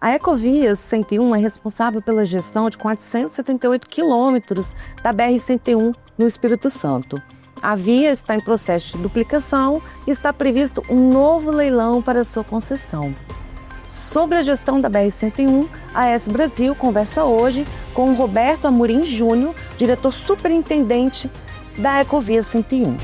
A Ecovias 101 é responsável pela gestão de 478 quilômetros da BR-101 no Espírito Santo. A via está em processo de duplicação e está previsto um novo leilão para sua concessão. Sobre a gestão da BR-101, a AS Brasil conversa hoje com o Roberto Amorim Júnior, diretor superintendente da Ecovias 101.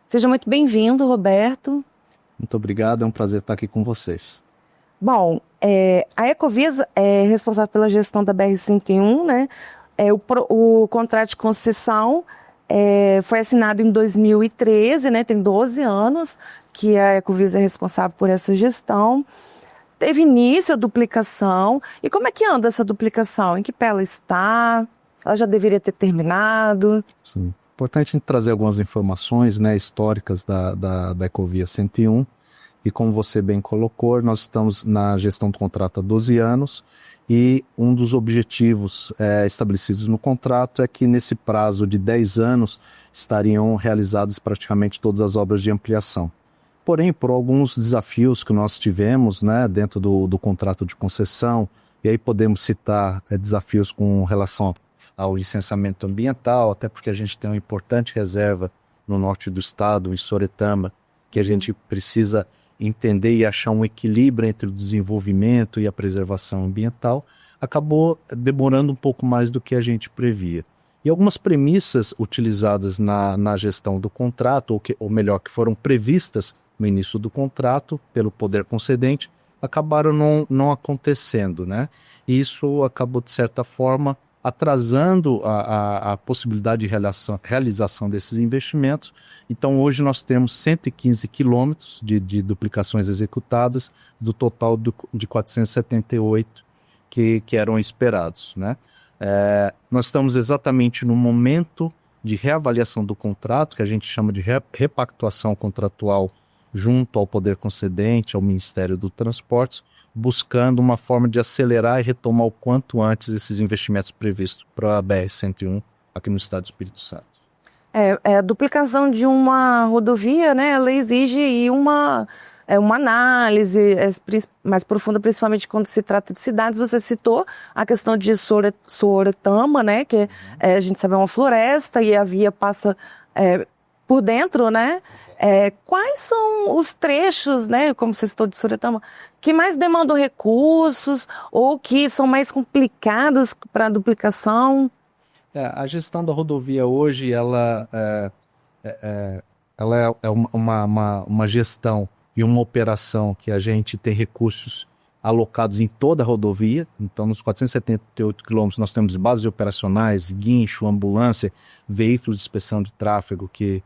Seja muito bem-vindo, Roberto. Muito obrigado, é um prazer estar aqui com vocês. Bom, a Ecovias é responsável pela gestão da BR-101, né? O contrato de concessão foi assinado em 2013, né? Tem 12 anos que a Ecovias é responsável por essa gestão. Teve início a duplicação. E como é que anda essa duplicação? Em que pé ela está? Ela já deveria ter terminado? Sim. Importante a gente trazer algumas informações, né, históricas da Ecovia 101, e como você bem colocou, nós estamos na gestão do contrato há 12 anos, e um dos objetivos estabelecidos no contrato é que nesse prazo de 10 anos estariam realizadas praticamente todas as obras de ampliação. Porém, por alguns desafios que nós tivemos, né, dentro do contrato de concessão, e aí podemos citar desafios com relação ao licenciamento ambiental, até porque a gente tem uma importante reserva no norte do estado, em Soretama, que a gente precisa entender e achar um equilíbrio entre o desenvolvimento e a preservação ambiental, acabou demorando um pouco mais do que a gente previa. E algumas premissas utilizadas na gestão do contrato, ou melhor, que foram previstas no início do contrato pelo poder concedente, acabaram não acontecendo, né? E isso acabou, de certa forma, atrasando a possibilidade de realização desses investimentos. Então hoje nós temos 115 quilômetros de duplicações executadas, do total de 478 que eram esperados, né? Nós estamos exatamente no momento de reavaliação do contrato, que a gente chama de repactuação contratual junto ao poder concedente, ao Ministério do Transportes, buscando uma forma de acelerar e retomar o quanto antes esses investimentos previstos para a BR-101 aqui no estado do Espírito Santo. A duplicação de uma rodovia, né, ela exige aí uma análise mais profunda, principalmente quando se trata de cidades. Você citou a questão de Soretama, né, que a gente sabe é uma floresta e a via passa por dentro, né? Quais são os trechos, né, como você citou de Soretama, que mais demandam recursos ou que são mais complicados para a duplicação? A gestão da rodovia hoje, ela é uma gestão e uma operação que a gente tem recursos alocados em toda a rodovia. Então, nos 478 quilômetros, nós temos bases operacionais, guincho, ambulância, veículos de inspeção de tráfego que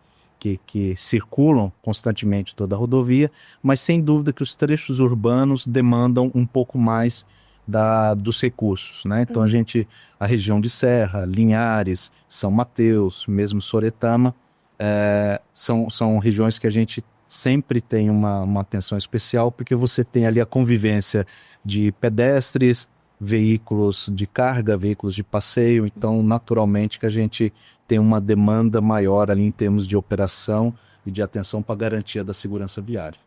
circulam constantemente toda a rodovia, mas sem dúvida que os trechos urbanos demandam um pouco mais dos recursos, né? Então a região de Serra, Linhares, São Mateus, mesmo Soretama, são regiões que a gente sempre tem uma atenção especial, porque você tem ali a convivência de pedestres, veículos de carga, veículos de passeio, então naturalmente que a gente tem uma demanda maior ali em termos de operação e de atenção para a garantia da segurança viária.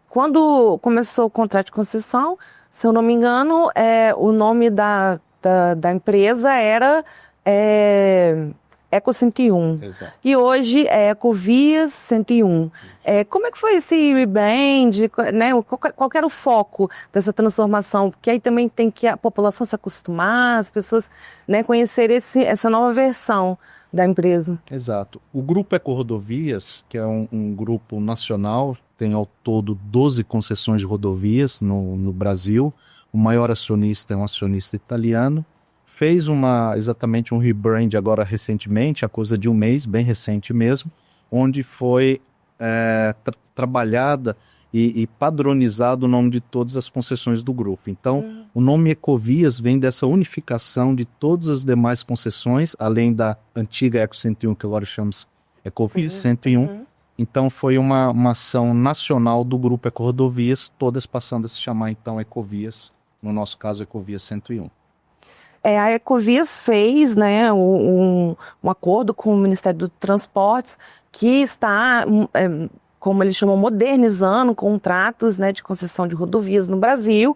Quando começou o contrato de concessão, se eu não me engano, o nome da empresa era Eco 101. Exato. E hoje é Ecovias 101. Como é que foi esse rebrand, né? Qual que era o foco dessa transformação? Porque aí também tem que a população se acostumar, as pessoas, né, conhecer essa nova versão da empresa. Exato. O Grupo Ecorodovias, que é um grupo nacional, tem ao todo 12 concessões de rodovias no Brasil. O maior acionista é um acionista italiano. Fez exatamente um rebrand agora recentemente, há coisa de um mês, bem recente mesmo, onde foi trabalhada e padronizado o nome de todas as concessões do grupo. Então, o nome Ecovias vem dessa unificação de todas as demais concessões, além da antiga Eco 101, que agora chamamos Ecovias 101. Então foi uma ação nacional do Grupo EcoRodovias, todas passando a se chamar então Ecovias, no nosso caso Ecovias 101. A Ecovias fez, né, um acordo com o Ministério dos Transportes que está, como eles chamam, modernizando contratos, né, de concessão de rodovias no Brasil,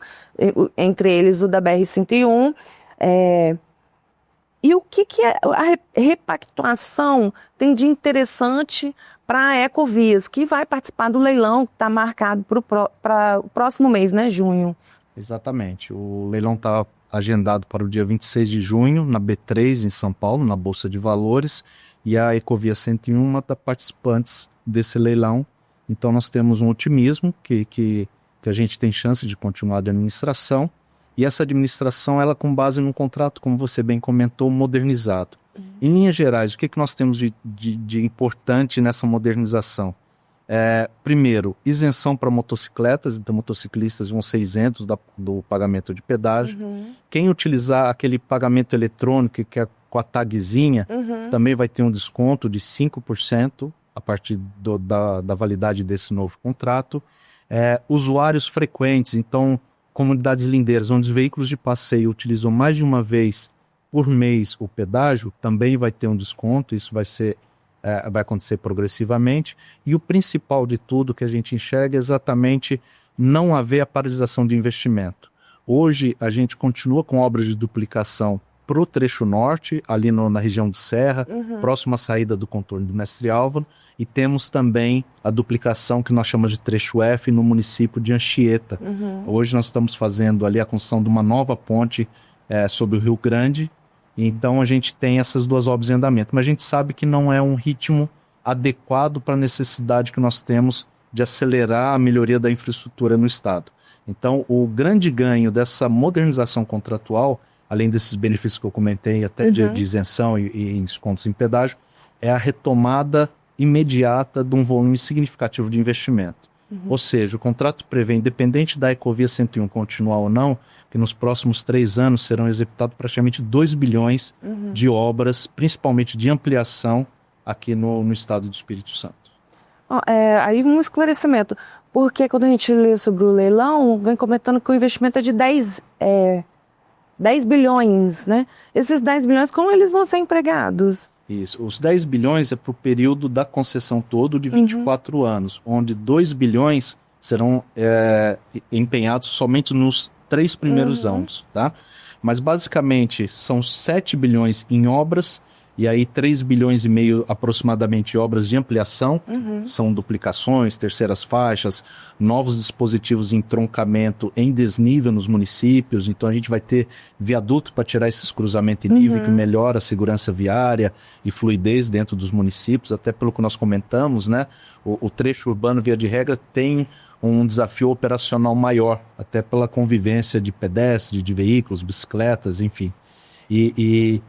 entre eles o da BR-101. E o que a repactuação tem de interessante para a Ecovias, que vai participar do leilão que está marcado para o próximo mês, né, junho? Exatamente. O leilão está agendado para o dia 26 de junho, na B3, em São Paulo, na Bolsa de Valores, e a Ecovia 101 é uma das participantes desse leilão. Então nós temos um otimismo que a gente tem chance de continuar a administração, e essa administração, ela com base num contrato, como você bem comentou, modernizado. Em linhas gerais, o que nós temos de importante nessa modernização? Primeiro, isenção para motocicletas, então motociclistas vão ser isentos do pagamento de pedágio. Quem utilizar aquele pagamento eletrônico, que é com a tagzinha, também vai ter um desconto de 5% a partir da validade desse novo contrato. Usuários frequentes, então comunidades lindeiras, onde os veículos de passeio utilizam mais de uma vez por mês o pedágio, também vai ter um desconto, isso vai acontecer progressivamente. E o principal de tudo que a gente enxerga é exatamente não haver a paralisação de investimento. Hoje a gente continua com obras de duplicação para o trecho norte, ali na região de Serra, próxima à saída do contorno do Mestre Álvaro, e temos também a duplicação que nós chamamos de trecho F no município de Anchieta. Hoje nós estamos fazendo ali a construção de uma nova ponte sobre o Rio Grande. Então a gente tem essas duas obras em andamento, mas a gente sabe que não é um ritmo adequado para a necessidade que nós temos de acelerar a melhoria da infraestrutura no estado. Então o grande ganho dessa modernização contratual, além desses benefícios que eu comentei, até de isenção e descontos em pedágio, é a retomada imediata de um volume significativo de investimento. Ou seja, o contrato prevê, independente da Ecovia 101 continuar ou não, que nos próximos 3 anos serão executados praticamente 2 bilhões de obras, principalmente de ampliação aqui no estado do Espírito Santo. Aí um esclarecimento, porque quando a gente lê sobre o leilão, vem comentando que o investimento é de 10 bilhões, né? Esses 10 bilhões, como eles vão ser empregados? Isso, os 10 bilhões é para o período da concessão todo de 24 anos, onde 2 bilhões serão empenhados somente nos 3 primeiros anos, tá? Mas basicamente são 7 bilhões em obras, e aí 3 bilhões e meio aproximadamente obras de ampliação, são duplicações, terceiras faixas, novos dispositivos de entroncamento em desnível nos municípios. Então a gente vai ter viadutos para tirar esses cruzamentos em nível, que melhora a segurança viária e fluidez dentro dos municípios, até pelo que nós comentamos, né? O trecho urbano, via de regra, tem um desafio operacional maior, até pela convivência de pedestres, de veículos, bicicletas, enfim. E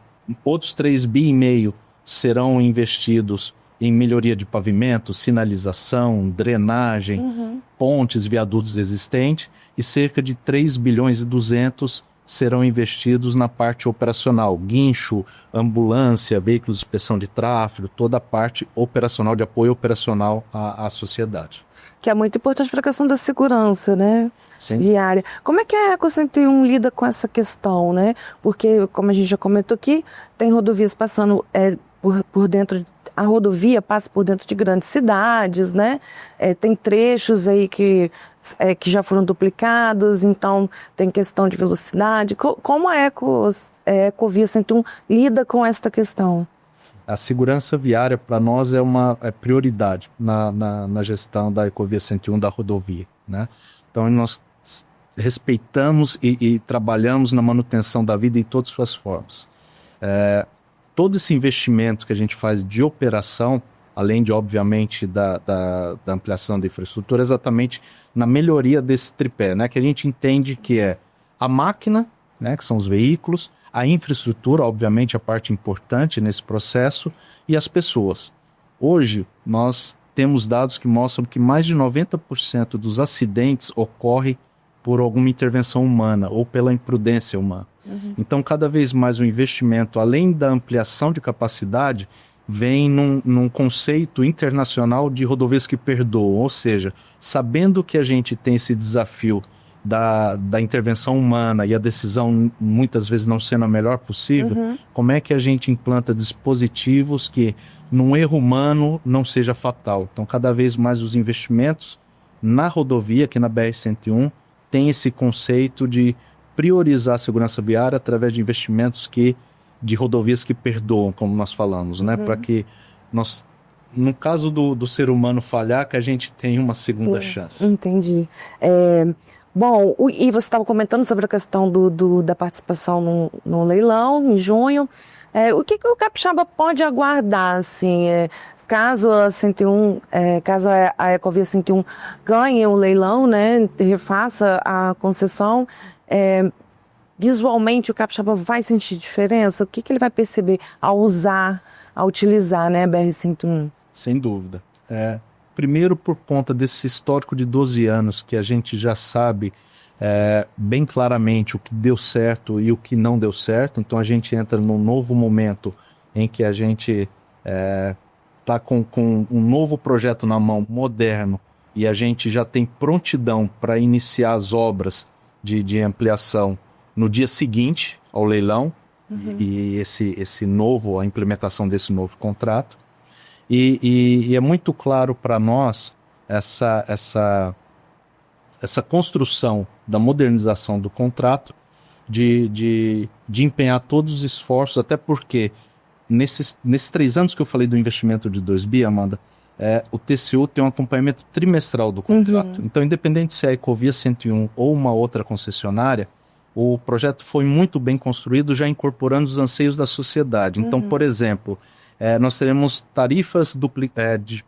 outros 3,5 bi serão investidos em melhoria de pavimento, sinalização, drenagem, pontes, viadutos existentes, e cerca de 3 bilhões e 200 serão investidos na parte operacional, guincho, ambulância, veículos de inspeção de tráfego, toda a parte operacional, de apoio operacional à sociedade. Que é muito importante para a questão da segurança, né? Sim. Viária. Como é que a Eco 101 lida com essa questão, né? Porque, como a gente já comentou aqui, tem rodovias passando por dentro, a rodovia passa por dentro de grandes cidades, né? Tem trechos aí que já foram duplicados, então tem questão de velocidade. Como a Ecovia 101 lida com esta questão? A segurança viária para nós é prioridade na gestão da Ecovia 101 da rodovia, né? Então nós respeitamos e trabalhamos na manutenção da vida em todas as suas formas. Todo esse investimento que a gente faz de operação, além de, obviamente, da ampliação da infraestrutura, é exatamente na melhoria desse tripé, né? Que a gente entende que é a máquina, né? Que são os veículos, a infraestrutura, obviamente, a parte importante nesse processo, e as pessoas. Hoje, nós temos dados que mostram que mais de 90% dos acidentes ocorrem por alguma intervenção humana ou pela imprudência humana. Então, cada vez mais o investimento, além da ampliação de capacidade, vem num conceito internacional de rodovias que perdoam, ou seja, sabendo que a gente tem esse desafio da intervenção humana e a decisão muitas vezes não sendo a melhor possível, como é que a gente implanta dispositivos que num erro humano não seja fatal? Então, cada vez mais os investimentos na rodovia, aqui na BR-101, tem esse conceito de priorizar a segurança viária através de investimentos de rodovias que perdoam, como nós falamos, né? Para que nós, no caso do ser humano falhar, que a gente tenha uma segunda chance. Entendi. Bom, e você estava comentando sobre a questão da participação no leilão, em junho. O que o capixaba pode aguardar, assim, caso a 101, caso a Ecovia 101 ganhe o leilão, né, refaça a concessão, visualmente o capixaba vai sentir diferença? O que ele vai perceber ao utilizar, né, a BR-101? Sem dúvida. Primeiro, por conta desse histórico de 12 anos, que a gente já sabe bem claramente o que deu certo e o que não deu certo. Então a gente entra num novo momento em que a gente está com um novo projeto na mão, moderno, e a gente já tem prontidão para iniciar as obras de ampliação no dia seguinte ao leilão, e a implementação desse novo contrato. E é muito claro para nós essa construção da modernização do contrato, de empenhar todos os esforços, até porque nesses 3 anos que eu falei do investimento de 2 bi, Amanda, o TCU tem um acompanhamento trimestral do contrato. Então, independente se é a Ecovia 101 ou uma outra concessionária, o projeto foi muito bem construído, já incorporando os anseios da sociedade. Então, por exemplo, nós teremos tarifas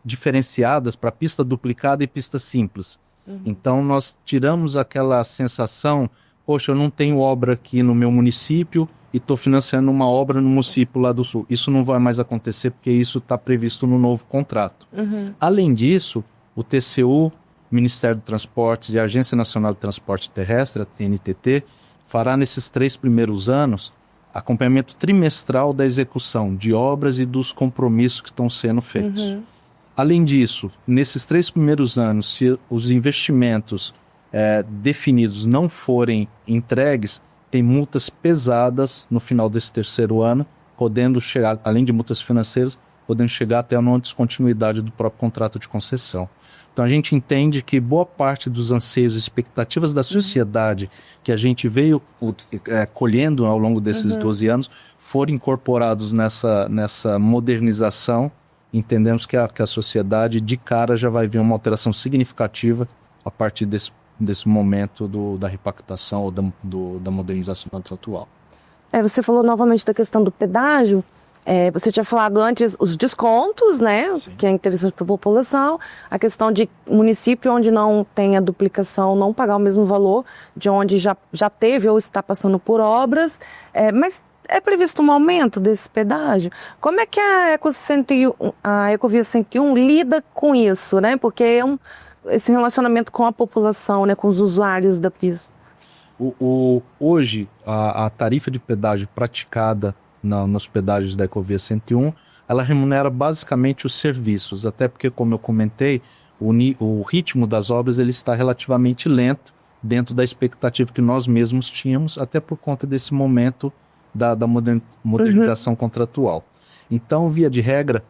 diferenciadas para pista duplicada e pista simples. Então, nós tiramos aquela sensação, poxa, eu não tenho obra aqui no meu município e estou financiando uma obra no município lá do sul. Isso não vai mais acontecer porque isso está previsto no novo contrato. Além disso, o TCU, Ministério dos Transportes e a Agência Nacional de Transporte Terrestre, a TNTT, fará nesses 3 primeiros anos acompanhamento trimestral da execução de obras e dos compromissos que estão sendo feitos. Além disso, nesses 3 primeiros anos, se os investimentos definidos não forem entregues, tem multas pesadas no final desse 3º ano, podendo chegar, além de multas financeiras, podendo chegar até a não descontinuidade do próprio contrato de concessão. Então a gente entende que boa parte dos anseios e expectativas da sociedade que a gente veio colhendo ao longo desses 12 anos foram incorporados nessa modernização. Entendemos que a sociedade de cara já vai ver uma alteração significativa a partir desse momento da repactação ou da modernização contratual. Você falou novamente da questão do pedágio. Você tinha falado antes os descontos, né? Sim. Que é interessante para a população. A questão de município onde não tem a duplicação não pagar o mesmo valor de onde já teve ou está passando por obras. Mas é previsto um aumento desse pedágio? Como é que a Ecovia 101 lida com isso, né? Porque esse relacionamento com a população, né? Com os usuários da pista. Hoje, a tarifa de pedágio praticada nos pedágios da Ecovia 101, ela remunera basicamente os serviços, até porque, como eu comentei, o ritmo das obras ele está relativamente lento dentro da expectativa que nós mesmos tínhamos, até por conta desse momento da modernização contratual. Então, via de regra,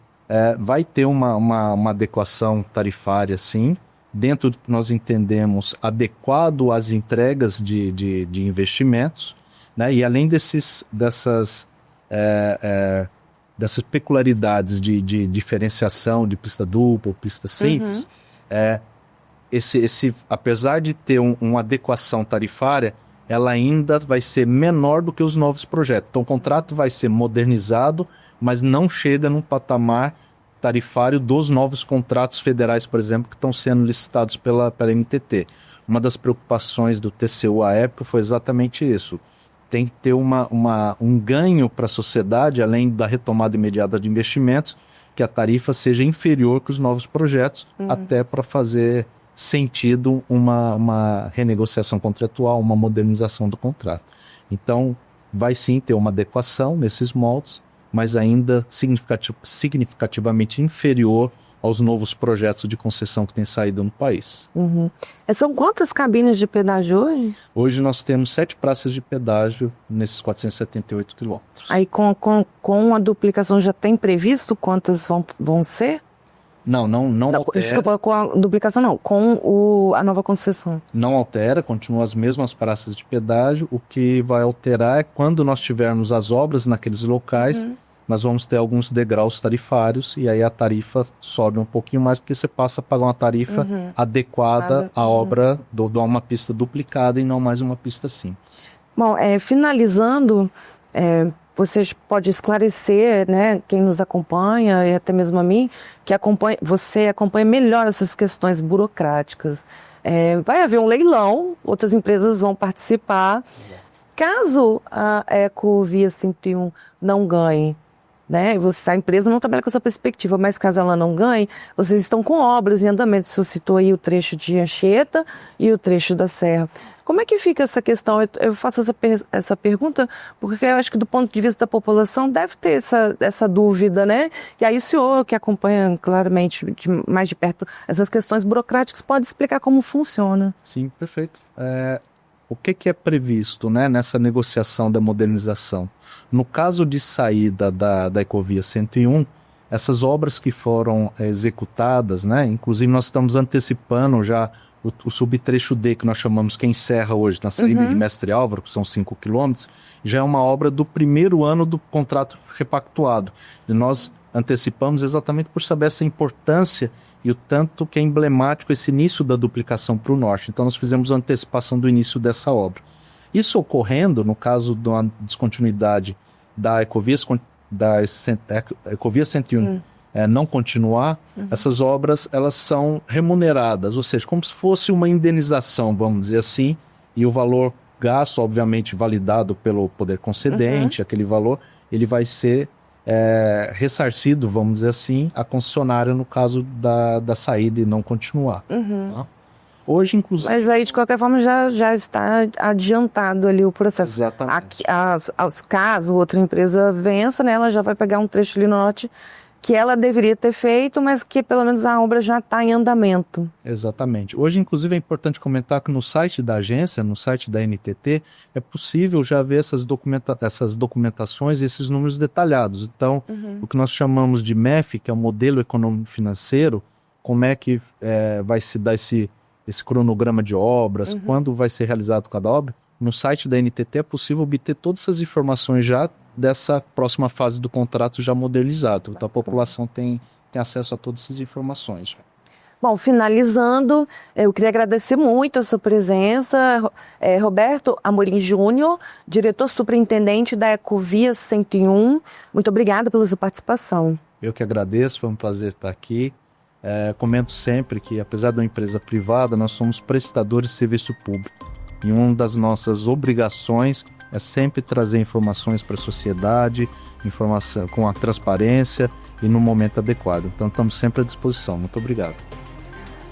vai ter uma adequação tarifária, sim, dentro do que nós entendemos adequado às entregas de investimentos, né? E além dessas peculiaridades de diferenciação de pista dupla ou pista simples, apesar de ter uma adequação tarifária, ela ainda vai ser menor do que os novos projetos. Então o contrato vai ser modernizado, mas não chega num patamar tarifário dos novos contratos federais, por exemplo, que estão sendo licitados pela NTT. Uma das preocupações do TCU à época foi exatamente isso. Tem que ter um ganho para a sociedade, além da retomada imediata de investimentos, que a tarifa seja inferior que os novos projetos, até para fazer sentido uma renegociação contratual, uma modernização do contrato. Então, vai sim ter uma adequação nesses moldes, mas ainda significativamente inferior aos novos projetos de concessão que têm saído no país. Uhum. São quantas cabines de pedágio hoje? Hoje nós temos 7 praças de pedágio nesses 478 quilômetros. Aí com a duplicação já tem previsto quantas vão ser? Não altera. Desculpa, com a duplicação não, com a nova concessão. Não altera, continuam as mesmas praças de pedágio. O que vai alterar é quando nós tivermos as obras naqueles locais, nós vamos ter alguns degraus tarifários e aí a tarifa sobe um pouquinho mais, porque você passa a pagar uma tarifa adequada à obra de uma pista duplicada e não mais uma pista simples. Bom, finalizando, vocês podem esclarecer, né, quem nos acompanha e até mesmo a mim, que você acompanha melhor essas questões burocráticas. Vai haver um leilão, outras empresas vão participar. Exato. Caso a Ecovia 101 não ganhe, né, a empresa não trabalha com essa perspectiva, mas caso ela não ganhe, vocês estão com obras em andamento. Você citou aí o trecho de Anchieta e o trecho da Serra. Como é que fica essa questão? Eu faço essa pergunta porque eu acho que do ponto de vista da população deve ter essa dúvida, né? E aí o senhor, que acompanha claramente mais de perto essas questões burocráticas, pode explicar como funciona. Sim, perfeito. O que é previsto, né, nessa negociação da modernização? No caso de saída da Ecovia 101, essas obras que foram executadas, né, inclusive nós estamos antecipando já o subtrecho D, que nós chamamos, que encerra hoje na saída de Mestre Álvaro, que são 5 quilômetros, já é uma obra do primeiro ano do contrato repactuado. E nós antecipamos exatamente por saber essa importância e o tanto que é emblemático esse início da duplicação para o norte. Então nós fizemos a antecipação do início dessa obra. Isso ocorrendo, no caso de uma descontinuidade da Ecovia 101 não continuar, essas obras elas são remuneradas, ou seja, como se fosse uma indenização, vamos dizer assim, e o valor gasto, obviamente validado pelo poder concedente, aquele valor, ele vai ser ressarcido, vamos dizer assim, à concessionária no caso da saída e não continuar. Tá? Hoje, inclusive... Mas aí, de qualquer forma, já está adiantado ali o processo. Exatamente. Caso outra empresa vença, né, ela já vai pegar um trecho ali no norte que ela deveria ter feito, mas que pelo menos a obra já está em andamento. Exatamente. Hoje, inclusive, é importante comentar que no site da agência, no site da NTT, é possível já ver essas documentações e esses números detalhados. Então, o que nós chamamos de MEF, que é o Modelo Econômico Financeiro, como é que vai se dar esse cronograma de obras, quando vai ser realizado cada obra, no site da NTT é possível obter todas essas informações já dessa próxima fase do contrato já modernizado. Então a população tem acesso a todas essas informações. Bom, finalizando, eu queria agradecer muito a sua presença. Roberto Amorim Júnior, diretor superintendente da Ecovia 101. Muito obrigada pela sua participação. Eu que agradeço, foi um prazer estar aqui. Comento sempre que, apesar de uma empresa privada, nós somos prestadores de serviço público. E uma das nossas obrigações é sempre trazer informações para a sociedade, informação com a transparência e no momento adequado. Então, estamos sempre à disposição. Muito obrigado.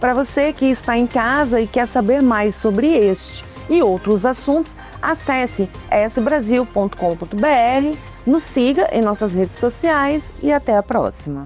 Para você que está em casa e quer saber mais sobre este e outros assuntos, acesse esbrasil.com.br, nos siga em nossas redes sociais e até a próxima.